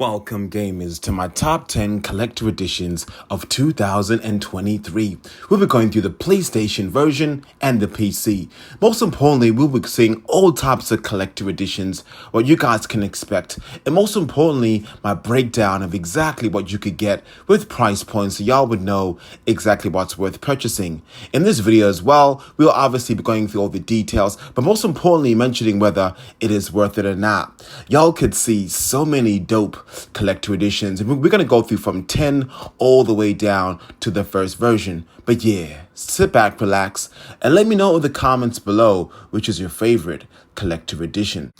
Welcome, gamers, to my top 10 collector editions of 2023. We'll be going through the PlayStation version and the PC. Most importantly, we'll be seeing all types of collector editions, what you guys can expect, and most importantly, my breakdown of exactly what you could get with price points so y'all would know exactly what's worth purchasing. In this video as well, we'll obviously be going through all the details, but most importantly, mentioning whether it is worth it or not. Y'all could see so many dope collector editions, and we're going to go through from 10 all the way down to the first version. But yeah, sit back, relax, and let me know in the comments below which is your favorite collector edition.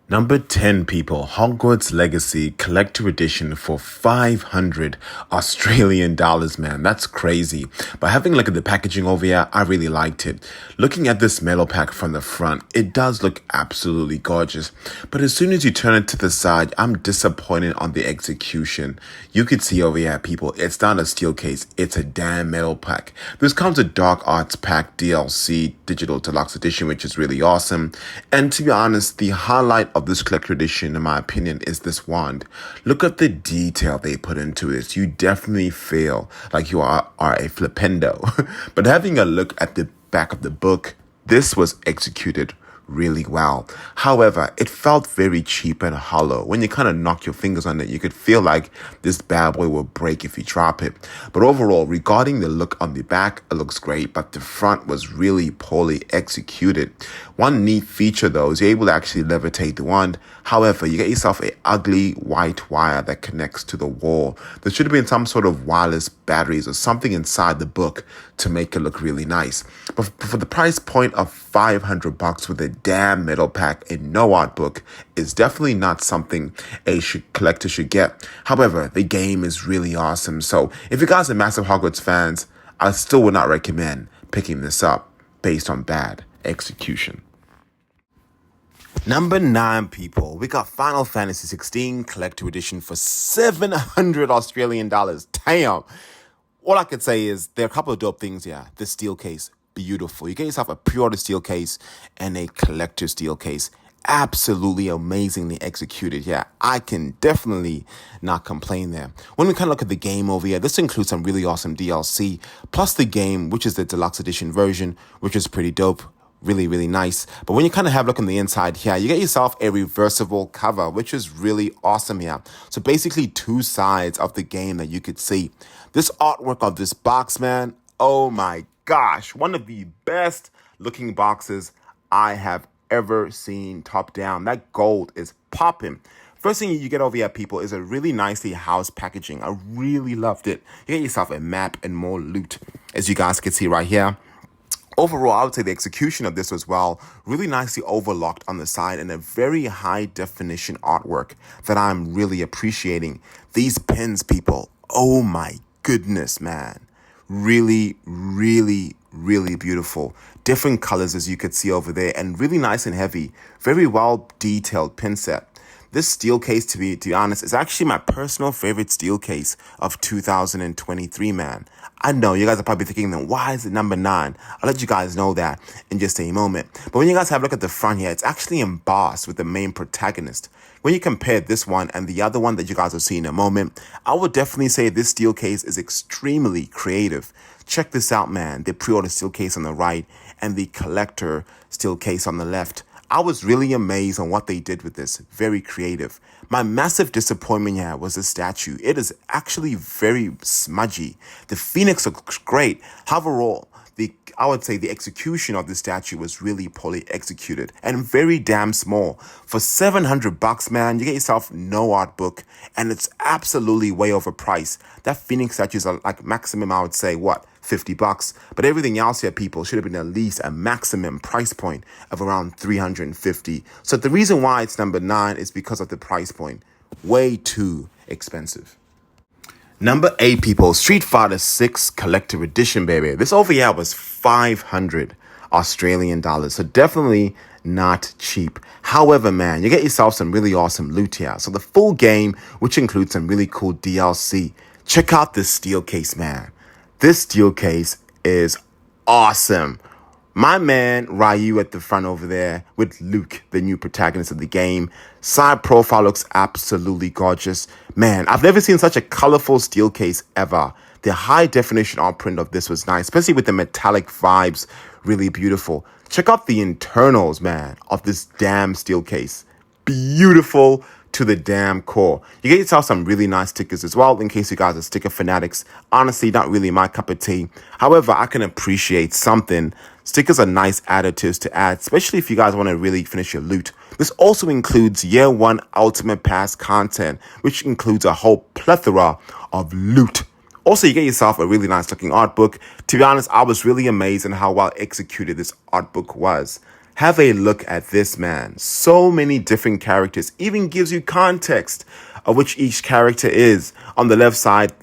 Number 10, people, Hogwarts Legacy Collector Edition for 500 Australian dollars, man. That's crazy. But having a look at the packaging over here, I really liked it. Looking at this metal pack from the front, it does look absolutely gorgeous. But as soon as you turn it to the side, I'm disappointed on the execution. You could see over here, people, it's not a steel case. It's a damn metal pack. This comes with Dark Arts Pack DLC Digital Deluxe Edition, which is really awesome. And to be honest, the highlight of this collector edition, in my opinion, is this wand. Look at the detail they put into it. You definitely feel like you are a flipendo. But having a look at the back of the book, this was executed really well. However, it felt very cheap and hollow. When you kind of knock your fingers on it, you could feel like this bad boy will break if you drop it. But overall, regarding the look on the back, it looks great, but the front was really poorly executed. One neat feature though is you're able to actually levitate the wand. However, you get yourself an ugly white wire that connects to the wall. There should have been some sort of wireless batteries or something inside the book to make it look really nice. But for the price point of $500 with a damn metal pack and no art book is definitely not something a collector should get. However, the game is really awesome. So if you guys are massive Hogwarts fans, I still would not recommend picking this up based on bad execution. Number 9, people, we got Final Fantasy 16 Collector Edition for 700 Australian dollars. Damn. All I could say is there are a couple of dope things here. This steel case, beautiful. You get yourself a pre-order steel case and a collector steel case. Absolutely amazingly executed. Yeah, I can definitely not complain there. When we kind of look at the game over here, this includes some really awesome DLC, plus the game, which is the deluxe edition version, which is pretty dope. Really, really nice. But when you kind of have a look on the inside here, you get yourself a reversible cover, which is really awesome here. So basically 2 sides of the game that you could see. This artwork of this box, man, oh my gosh, one of the best looking boxes I have ever seen top down. That gold is popping. First thing you get over here, people, is a really nicely housed packaging. I really loved it. You get yourself a map and more loot, as you guys can see right here. Overall, I would say the execution of this as well, really nicely overlocked on the side and a very high definition artwork that I'm really appreciating. These pins, people, oh my goodness, man. Really, really, really beautiful. Different colors as you could see over there and really nice and heavy. Very well detailed pin set. This steel case, to be honest, is actually my personal favorite steel case of 2023, man. I know you guys are probably thinking, then why is it number 9? I'll let you guys know that in just a moment. But when you guys have a look at the front here, it's actually embossed with the main protagonist. When you compare this one and the other one that you guys will see in a moment, I would definitely say this steel case is extremely creative. Check this out, man. The pre-order steel case on the right and the collector steel case on the left. I was really amazed on what they did with this. Very creative. My massive disappointment here was the statue. It is actually very smudgy. The phoenix looks great. However, I would say the execution of the statue was really poorly executed and very damn small. For $700, man, you get yourself no art book and it's absolutely way overpriced. That phoenix statue is like maximum, I would say, what? $50. But everything else here, people, should have been at least a maximum price point of around $350. So the reason why it's number 9 is because of the price point. Way too expensive. Number 8, people, Street Fighter 6 Collector Edition, baby. This over here was 500 Australian dollars. So definitely not cheap. However, man, you get yourself some really awesome loot here. So the full game, which includes some really cool DLC. Check out this steel case, man. This steel case is awesome. My man Ryu at the front over there with Luke, the new protagonist of the game. Side profile looks absolutely gorgeous. Man, I've never seen such a colorful steel case ever. The high definition art print of this was nice, especially with the metallic vibes. Really beautiful. Check out the internals, man, of this damn steel case. Beautiful to the damn core. You get yourself some really nice stickers as well, in case you guys are sticker fanatics. Honestly, not really my cup of tea. However, I can appreciate something. Stickers are nice additives to add, especially if you guys want to really finish your loot. This also includes Year 1 Ultimate Pass content, which includes a whole plethora of loot. Also, you get yourself a really nice looking art book. To be honest, I was really amazed at how well executed this art book was. Have a look at this, man. So many different characters. Even gives you context of which each character is. On the left side,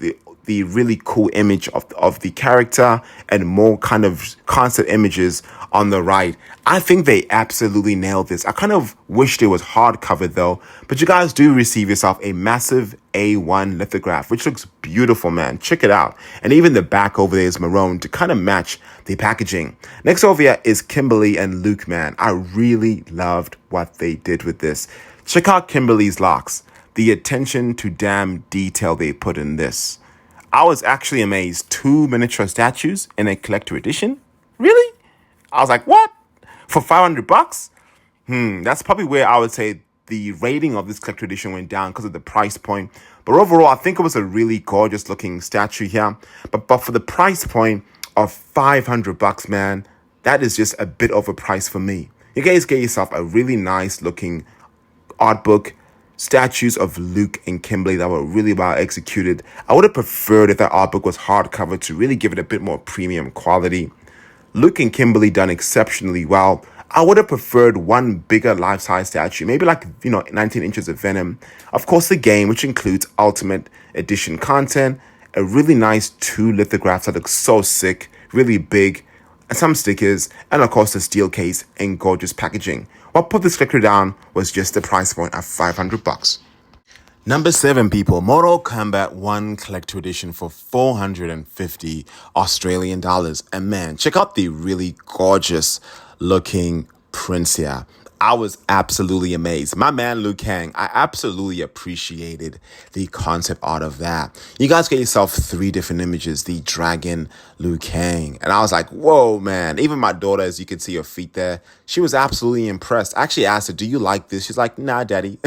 the really cool image of the character and more kind of concept images on the right. I think they absolutely nailed this. I kind of wished it was hardcover though, but you guys do receive yourself a massive A1 lithograph, which looks beautiful, man. Check it out. And even the back over there is maroon to kind of match the packaging. Next over here is Kimberly and Luke, man. I really loved what they did with this. Check out Kimberly's locks. The attention to damn detail they put in this. I was actually amazed. 2 miniature statues in a collector edition? Really? I was like, what? For $500? That's probably where I would say the rating of this collector edition went down because of the price point. But overall, I think it was a really gorgeous looking statue here. But for the price point of $500, man, that is just a bit overpriced for me. You guys get yourself a really nice looking art book. Statues of Luke and Kimberly that were really well executed. I would have preferred if that art book was hardcover to really give it a bit more premium quality. Luke and Kimberly done exceptionally well. I would have preferred one bigger life-size statue, maybe like, 19 inches of Venom. Of course, the game, which includes Ultimate Edition content, a really nice 2 lithographs that look so sick, really big, and some stickers, and of course the steel case in gorgeous packaging. What put this collector down was just the price point of $500. Number 7, people, Mortal Kombat 1 Collector Edition for 450 Australian dollars. And man, check out the really gorgeous looking prints here. I was absolutely amazed. My man Liu Kang, I absolutely appreciated the concept art of that. You guys get yourself 3 different images, the dragon, Liu Kang. And I was like, whoa, man. Even my daughter, as you can see her feet there, she was absolutely impressed. I actually asked her, do you like this? She's like, nah, daddy.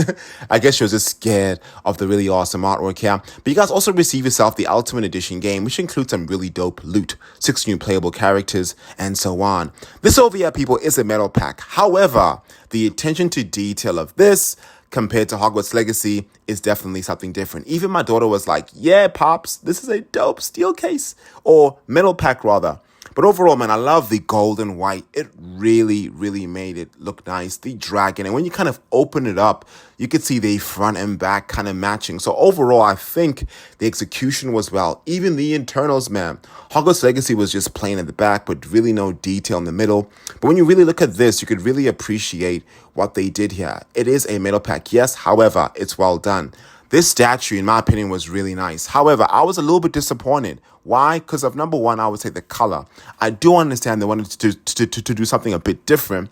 I guess she was just scared of the really awesome artwork here. But you guys also receive yourself the Ultimate Edition game, which includes some really dope loot, 6 new playable characters, and so on. This over here, people, is a metal pack. However, the attention to detail of this compared to Hogwarts Legacy is definitely something different. Even my daughter was like, yeah, Pops, this is a dope steel case, or metal pack rather. But overall, man, I love the gold and white. It really, really made it look nice. The dragon. And when you kind of open it up, you could see the front and back kind of matching. So overall, I think the execution was well. Even the internals, man. Hogwarts Legacy was just plain at the back, but really no detail in the middle. But when you really look at this, you could really appreciate what they did here. It is a metal pack, yes. However, it's well done. This statue, in my opinion, was really nice. However, I was a little bit disappointed. Why? Because of number one, I would say the color. I do understand they wanted to do something a bit different.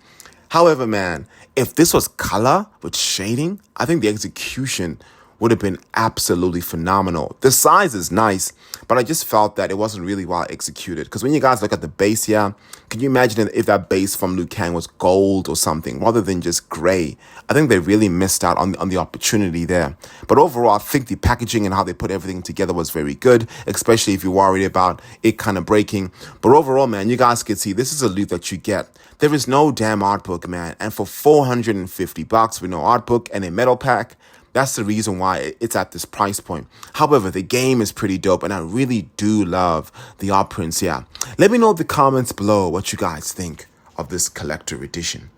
However, man, if this was color with shading, I think the execution would have been absolutely phenomenal. The size is nice, but I just felt that it wasn't really well executed. Because when you guys look at the base here, can you imagine if that base from Liu Kang was gold or something rather than just gray? I think they really missed out on the opportunity there. But overall, I think the packaging and how they put everything together was very good, especially if you're worried about it kind of breaking. But overall, man, you guys can see this is a loot that you get. There is no damn art book, man. And for $450 with no art book and a metal pack, that's the reason why it's at this price point. However, the game is pretty dope, and I really do love the art prints here. Let me know in the comments below what you guys think of this collector edition.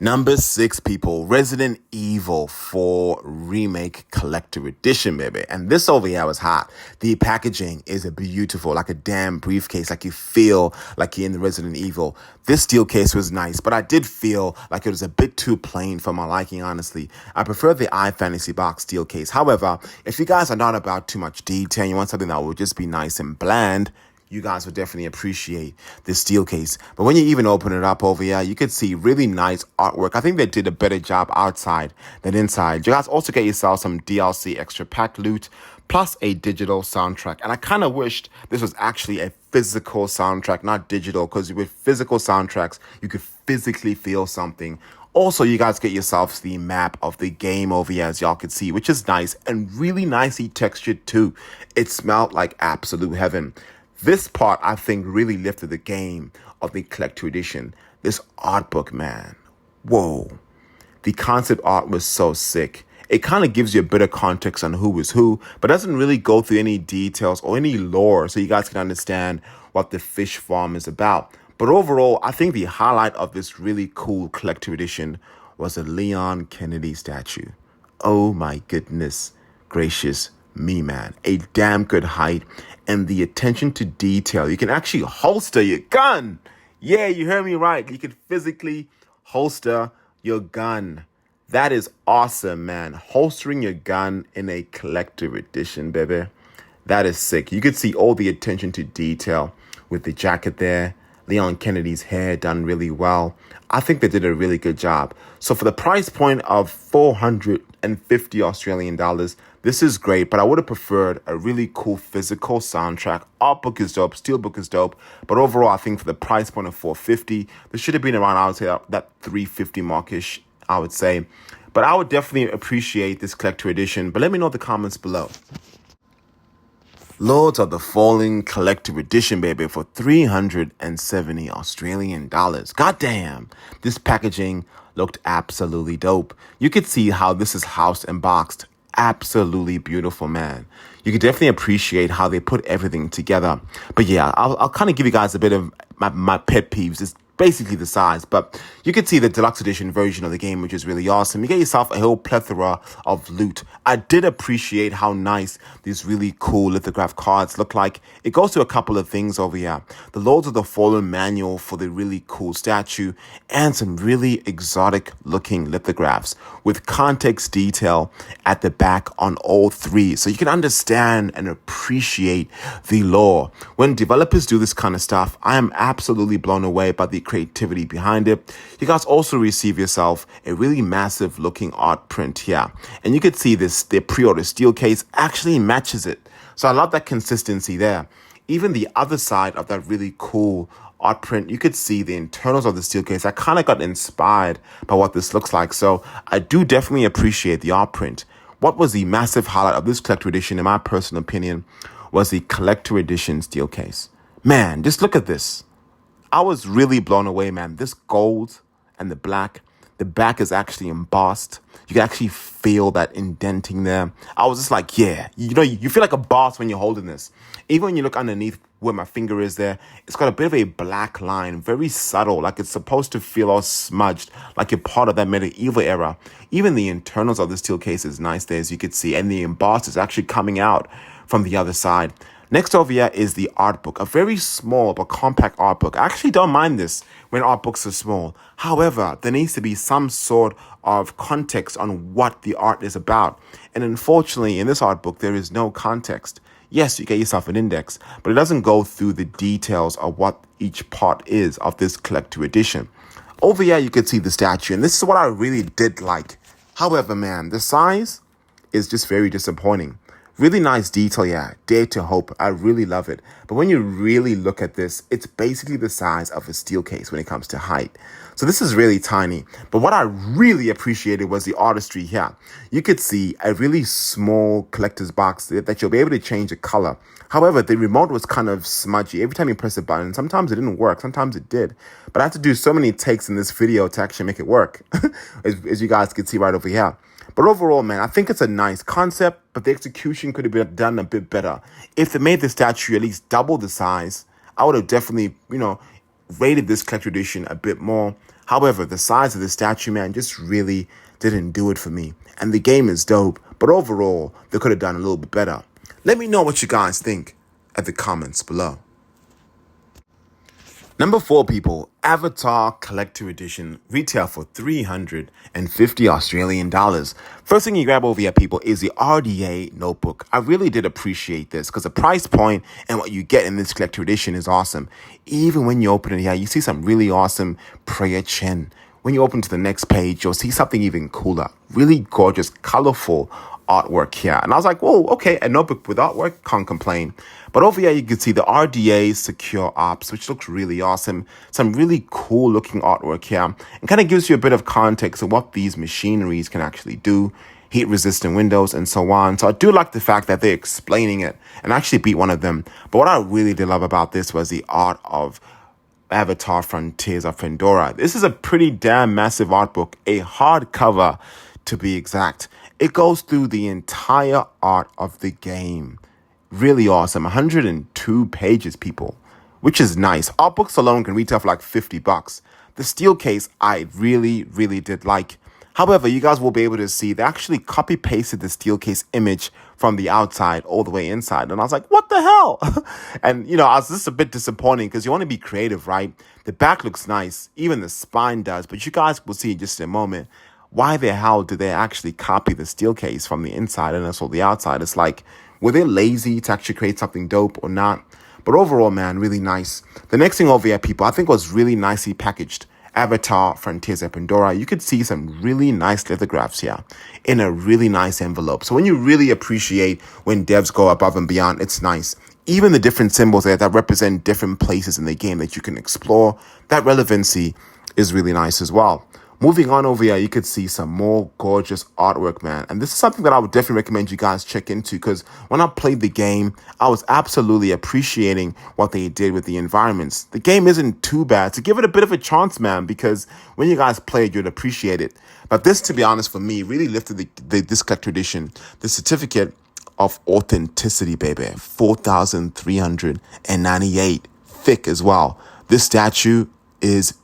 Number 6, people, Resident Evil 4 Remake Collector Edition, baby. And this over here was hot. The packaging is beautiful, like a damn briefcase, like you feel like you're in the Resident Evil. This steel case was nice, but I did feel like it was a bit too plain for my liking, honestly. I prefer the iFantasy box steel case. However, if you guys are not about too much detail and you want something that will just be nice and bland, you guys would definitely appreciate this steel case. But when you even open it up over here, you can see really nice artwork. I think they did a better job outside than inside. You guys also get yourself some DLC extra pack loot, plus a digital soundtrack. And I kind of wished this was actually a physical soundtrack, not digital, because with physical soundtracks, you could physically feel something. Also, you guys get yourselves the map of the game over here, as y'all can see, which is nice and really nicely textured too. It smelled like absolute heaven. This part, I think, really lifted the game of the collector edition. This art book, man. Whoa. The concept art was so sick. It kind of gives you a bit of context on who is who, but doesn't really go through any details or any lore so you guys can understand what the fish farm is about. But overall, I think the highlight of this really cool collector edition was a Leon Kennedy statue. Oh my goodness gracious me, man. A damn good height and the attention to detail. You can actually holster your gun. Yeah, you heard me right. You can physically holster your gun. That is awesome, man. Holstering your gun in a collector edition, baby. That is sick. You could see all the attention to detail with the jacket there. Leon Kennedy's hair done really well. I think they did a really good job. So for the price point of 450 Australian dollars, this is great, but I would have preferred a really cool physical soundtrack. Art book is dope, steelbook is dope, but overall, I think for the price point of 450, this should have been around, I would say, that 350 markish, I would say. But I would definitely appreciate this collector edition, but let me know in the comments below. Lords of the Fallen Collector Edition, baby, for 370 Australian dollars. Goddamn, this packaging looked absolutely dope. You could see how this is house and boxed. Absolutely beautiful, man. You could definitely appreciate how they put everything together. But yeah, I'll kind of give you guys a bit of my pet peeves. It's basically the size, but you can see the deluxe edition version of the game, which is really awesome. You get yourself a whole plethora of loot. I did appreciate how nice these really cool lithograph cards look like. It goes to a couple of things over here. The Lords of the Fallen manual for the really cool statue and some really exotic looking lithographs with context detail at the back on all three. So you can understand and appreciate the lore. When developers do this kind of stuff, I am absolutely blown away by the creativity behind it. You guys also receive yourself a really massive looking art print here. And you can see this, the pre-order steel case actually matches it. So I love that consistency there. Even the other side of that really cool art print, you could see the internals of the steel case. I kind of got inspired by what this looks like. So I do definitely appreciate the art print. What was the massive highlight of this collector edition, in my personal opinion, was the collector edition steel case. Man, just look at this. I was really blown away, man. This gold and the back is actually embossed. You can actually feel that indenting there. I was just like, yeah, you feel like a boss when you're holding this. Even when you look underneath where my finger is there, it's got a bit of a black line, very subtle, like it's supposed to feel all smudged, like you're part of that medieval era. Even the internals of the steel case is nice there, as you can see, and the emboss is actually coming out from the other side. Next over here is the art book, a very small but compact art book. I actually don't mind this when art books are small. However, there needs to be some sort of context on what the art is about. And unfortunately, in this art book, there is no context. Yes, you get yourself an index, but it doesn't go through the details of what each part is of this collector edition. Over here, you can see the statue, and this is what I really did like. However, man, the size is just very disappointing. Really nice detail, yeah. Dare to hope. I really love it. But when you really look at this, it's basically the size of a steel case when it comes to height. So this is really tiny. But what I really appreciated was the artistry here. You could see a really small collector's box that you'll be able to change the color. However, the remote was kind of smudgy. Every time you press a button, sometimes it didn't work. Sometimes it did. But I had to do so many takes in this video to actually make it work, as you guys can see right over here. But overall, man, I think it's a nice concept, but the execution could have been done a bit better. If they made the statue at least double the size, I would have definitely, rated this collector edition a bit more. However, the size of the statue, man, just really didn't do it for me. And the game is dope, but overall, they could have done a little bit better. Let me know what you guys think at the comments below. Number 4, people, Avatar Collector Edition, retail for 350 Australian dollars. First thing you grab over here, people, is the RDA notebook. I really did appreciate this because the price point and what you get in this collector edition is awesome. Even when you open it here, you see some really awesome prayer chin. When you open to the next page, you'll see something even cooler. Really gorgeous, colorful artwork here. And I was like, whoa, okay, a notebook with artwork, can't complain. But over here, you can see the RDA Secure Ops, which looks really awesome. Some really cool looking artwork here. And kind of gives you a bit of context of what these machineries can actually do. Heat resistant windows and so on. So I do like the fact that they're explaining it and actually beat one of them. But what I really did love about this was the art of Avatar Frontiers of Pandora. This is a pretty damn massive art book, a hardcover to be exact. It goes through the entire art of the game. Really awesome. 102 pages, people, which is nice. Art books alone can retail for like $50. The steel case I really, really did like. However, you guys will be able to see they actually copy pasted the steel case image from the outside all the way inside. And I was like, what the hell? And, I was just a bit disappointing because you want to be creative, right? The back looks nice. Even the spine does. But you guys will see in just a moment why the hell did they actually copy the steel case from the inside and also the outside? It's like, were they lazy to actually create something dope or not? But overall, man, really nice. The next thing over here, people, I think was really nicely packaged. Avatar Frontiers of Pandora. You could see some really nice lithographs here in a really nice envelope. So when you really appreciate when devs go above and beyond, it's nice. Even the different symbols there that represent different places in the game that you can explore, that relevancy is really nice as well. Moving on over here, you could see some more gorgeous artwork, man. And this is something that I would definitely recommend you guys check into because when I played the game, I was absolutely appreciating what they did with the environments. The game isn't too bad, so give it a bit of a chance, man, because when you guys play it, you'd appreciate it. But this, to be honest, for me, really lifted this collector edition, the certificate of authenticity, baby. 4,398. Thick as well. This statue is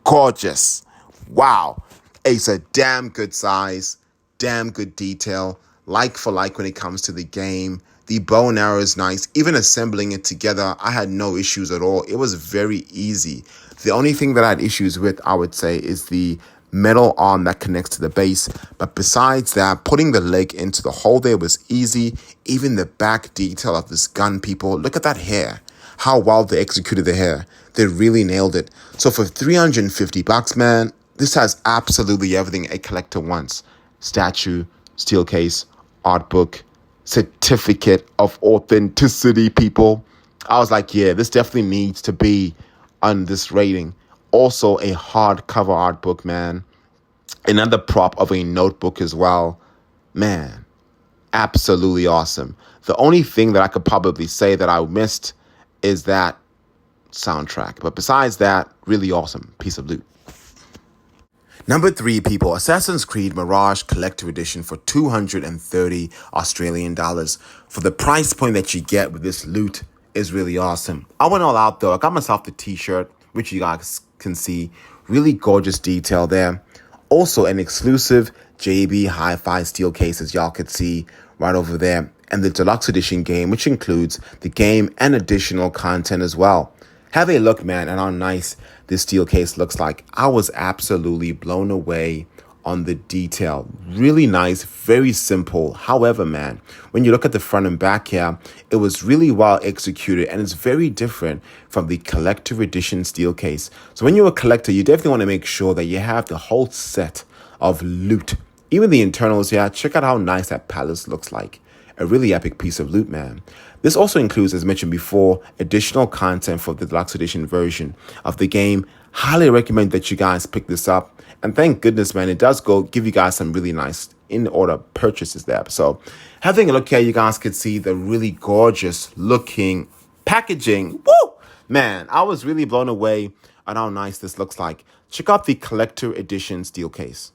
gorgeous. Wow, it's a damn good size, damn good detail, like for like when it comes to the game. The bow and arrow is nice. Even assembling it together, I had no issues at all. It was very easy. The only thing that I had issues with, I would say, is the metal arm that connects to the base. But besides that, putting the leg into the hole there was easy. Even the back detail of this gun, people, look at that hair. How well they executed the hair. They really nailed it. So for $350, man, this has absolutely everything a collector wants. Statue, steel case, art book, certificate of authenticity, people. I was like, yeah, this definitely needs to be on this rating. Also a hardcover art book, man. Another prop of a notebook as well. Man, absolutely awesome. The only thing that I could probably say that I missed is that soundtrack. But besides that, really awesome piece of loot. Number 3, people, Assassin's Creed Mirage Collector Edition for 230 Australian dollars. For the price point that you get with this loot is really awesome. I went all out though. I got myself the t-shirt, which you guys can see. Really gorgeous detail there. Also an exclusive JB Hi-Fi steel case, as y'all could see right over there. And the deluxe edition game, which includes the game and additional content as well. Have a look, man, at how nice this steel case looks like. I was absolutely blown away on the detail. Really nice, very simple. However, man, when you look at the front and back here, it was really well executed and it's very different from the collector edition steel case. So when you're a collector, you definitely want to make sure that you have the whole set of loot. Even the internals here, check out how nice that palace looks like. A really epic piece of loot, man. This also includes, as mentioned before, additional content for the deluxe edition version of the game. Highly recommend that you guys pick this up. And thank goodness, man, it does give you guys some really nice in-order purchases there. So having a look here, you guys could see the really gorgeous looking packaging. Woo! Man, I was really blown away at how nice this looks like. Check out the collector edition steel case.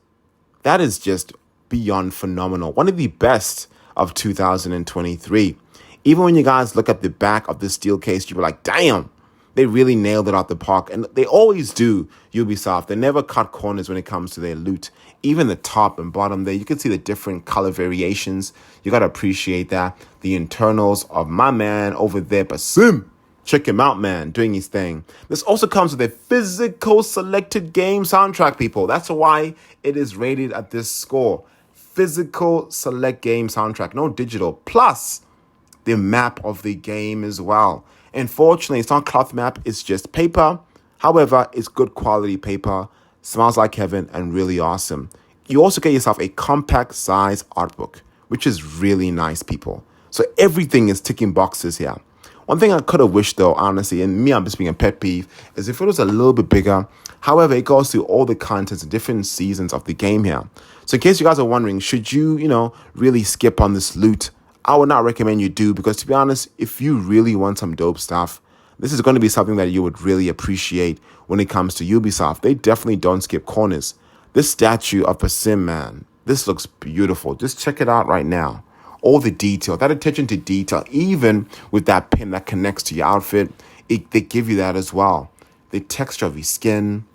That is just beyond phenomenal. One of the best of 2023. Even when you guys look at the back of the steel case, you'll be like, damn, they really nailed it out the park. And they always do, Ubisoft. They never cut corners when it comes to their loot. Even the top and bottom there, you can see the different color variations. You got to appreciate that. The internals of my man over there, Basim. Check him out, man, doing his thing. This also comes with a physical selected game soundtrack, people. That's why it is rated at this score. Physical select game soundtrack, no digital. Plus the map of the game as well. Unfortunately, it's not cloth map, it's just paper. However, it's good quality paper, smells like heaven, and really awesome. You also get yourself a compact size art book, which is really nice, people. So everything is ticking boxes here. One thing I could have wished, though, honestly, and me, I'm just being a pet peeve, is if it was a little bit bigger. However, it goes through all the contents and different seasons of the game here. So in case you guys are wondering, should you, really skip on this loot? I would not recommend you do, because to be honest, if you really want some dope stuff, this is going to be something that you would really appreciate when it comes to Ubisoft. They definitely don't skip corners. This statue of Basim, man, this looks beautiful. Just check it out right now. All the detail, that attention to detail, even with that pin that connects to your outfit, they give you that as well. The texture of your skin,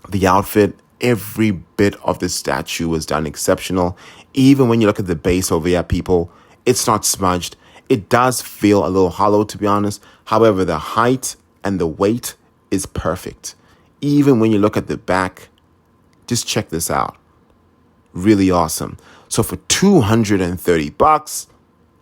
the outfit, every bit of the statue was done exceptional. Even when you look at the base over here, people, it's not smudged. It does feel a little hollow, to be honest. However, the height and the weight is perfect. Even when you look at the back, just check this out. Really awesome. So for $230,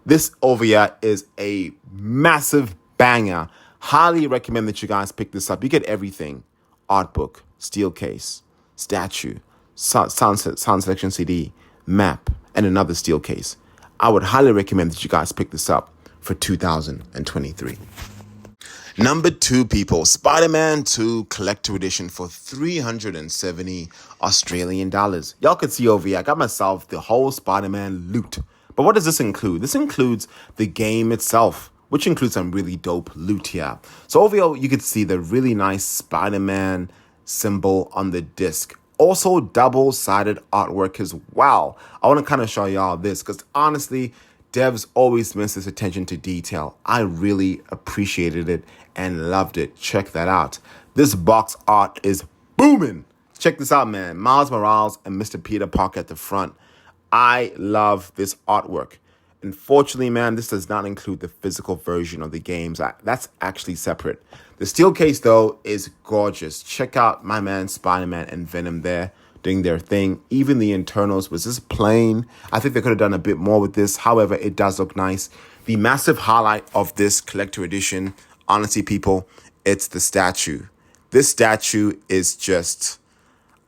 this over here is a massive banger. Highly recommend that you guys pick this up. You get everything. Art book, steel case, statue, sound selection CD, map, and another steel case. I would highly recommend that you guys pick this up for 2023. Number 2, people, Spider-Man 2 Collector Edition for 370 Australian dollars. Y'all can see over here, I got myself the whole Spider-Man loot. But what does this include? This includes the game itself, which includes some really dope loot here. So over here, you can see the really nice Spider-Man symbol on the disc. Also, double-sided artwork as well. I want to kind of show y'all this because honestly, devs always miss this attention to detail. I really appreciated it and loved it. Check that out. This box art is booming. Check this out, man. Miles Morales and Mr. Peter Parker at the front. I love this artwork. Unfortunately, man, this does not include the physical version of the games. That's actually separate. The steel case, though, is gorgeous. Check out my man Spider-Man and Venom there doing their thing. Even the internals was just plain. I think they could have done a bit more with this. However, it does look nice. The massive highlight of this collector edition, honestly, people, it's the statue. This statue is just,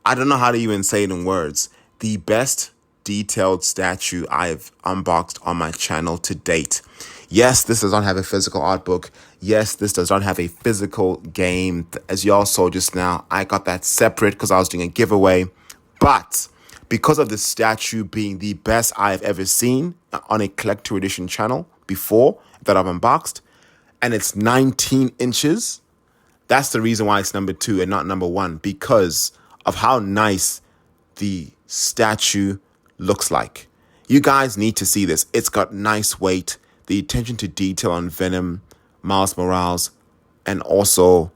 I don't know how to even say it in words. The best detailed statue I've unboxed on my channel to date. Yes, this does not have a physical art book. Yes, this does not have a physical game. As y'all saw just now, I got that separate because I was doing a giveaway. But because of this statue being the best I've ever seen on a collector edition channel before that I've unboxed, and it's 19 inches, that's the reason why it's number 2 and not number 1, because of how nice the statue looks like. You guys need to see this. It's got nice weight. The attention to detail on Venom, Miles Morales, and also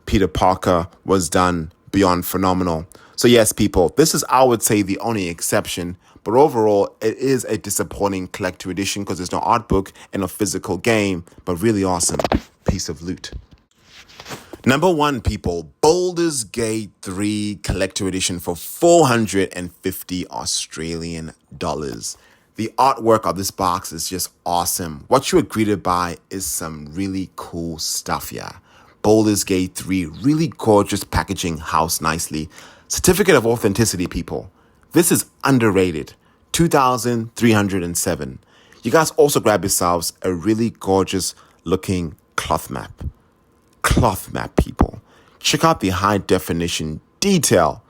Peter Parker was done beyond phenomenal. So yes, people, this is, I would say, the only exception. But overall, it is a disappointing collector edition because there's no art book and no physical game, but really awesome piece of loot. Number 1, people, Boulders Gate 3 Collector Edition for 450 Australian dollars. The artwork of this box is just awesome. What you are greeted by is some really cool stuff here. Boulders Gate 3, really gorgeous packaging, housed nicely. Certificate of authenticity, people. This is underrated. 2,307. You guys also grab yourselves a really gorgeous looking cloth map. Cloth map, people. Check out the high definition detail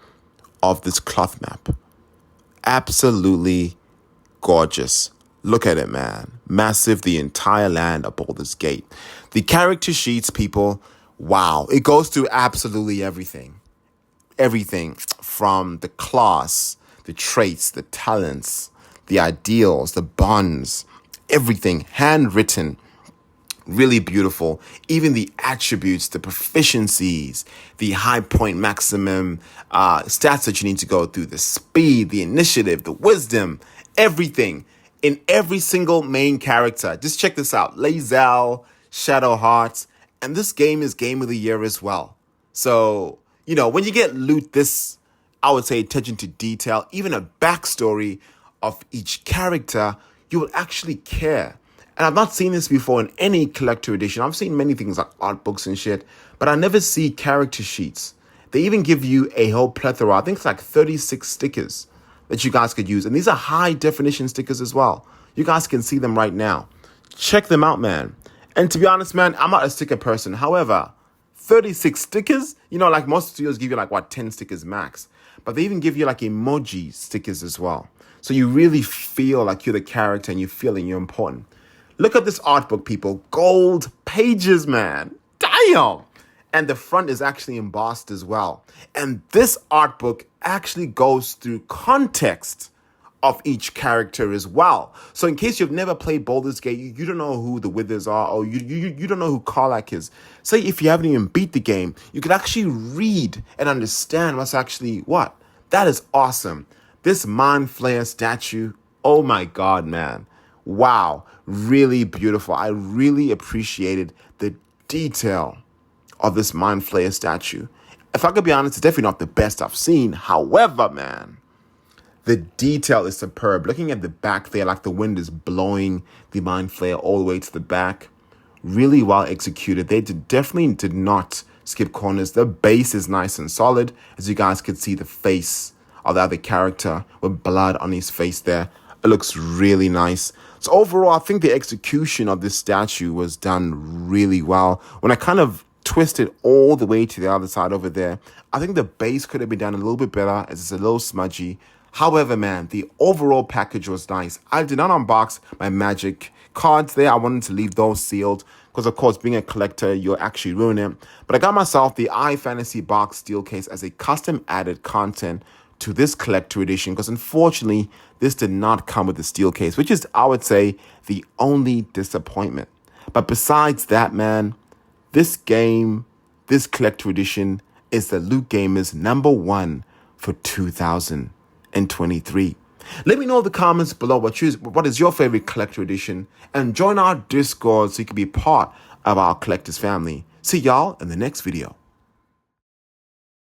of this cloth map. Absolutely gorgeous. Look at it, man. Massive, the entire land of Boulders Gate. The character sheets, people, wow. It goes through absolutely everything. Everything from the class, the traits, the talents, the ideals, the bonds, everything handwritten. Really beautiful. Even the attributes, the proficiencies, the high point maximum stats that you need to go through, the speed, the initiative, the wisdom, everything in every single main character. Just check this out. Lae'zel, Shadowheart, And this game is Game of the Year as well. So, when you get loot this, I would say, attention to detail, even a backstory of each character, you will actually care. And I've not seen this before in any collector edition. I've seen many things like art books and shit, but I never see character sheets. They even give you a whole plethora. I think it's like 36 stickers that you guys could use. And these are high definition stickers as well. You guys can see them right now. Check them out, man. And to be honest, man, I'm not a sticker person. However, 36 stickers, like most studios give you 10 stickers max. But they even give you emoji stickers as well. So you really feel like you're the character and you feel like you're important. Look at this art book, people. Gold pages, man. Damn. And the front is actually embossed as well. And this art book actually goes through context of each character as well. So in case you've never played Boulders Gate, you don't know who the Withers are, or you don't know who Karlach is. Say if you haven't even beat the game, you could actually read and understand what's actually what. That is awesome. This Mind Flayer statue, oh my God, man. Wow, really beautiful. I really appreciated the detail of this Mind Flayer statue. If I could be honest, it's definitely not the best I've seen. However, man, the detail is superb. Looking at the back there, like the wind is blowing the Mind Flayer all the way to the back. Really well executed. They definitely did not skip corners. The base is nice and solid. As you guys can see, the face of the other character with blood on his face there. It looks really nice. So overall, I think the execution of this statue was done really well. When I kind of twisted all the way to the other side over there, I think the base could have been done a little bit better as it's a little smudgy. However, man, the overall package was nice. I did not unbox my Magic cards there. I wanted to leave those sealed because, of course, being a collector, you'll actually ruin it. But I got myself the iFantasy box steel case as a custom added content to this collector edition because, unfortunately, this did not come with the steel case, which is, I would say, the only disappointment. But besides that, man, this game, this collector edition, is the Loot Gamer's #1 for 2023. Let me know in the comments below what is your favorite collector edition, and join our Discord so you can be part of our collectors family. See y'all in the next video.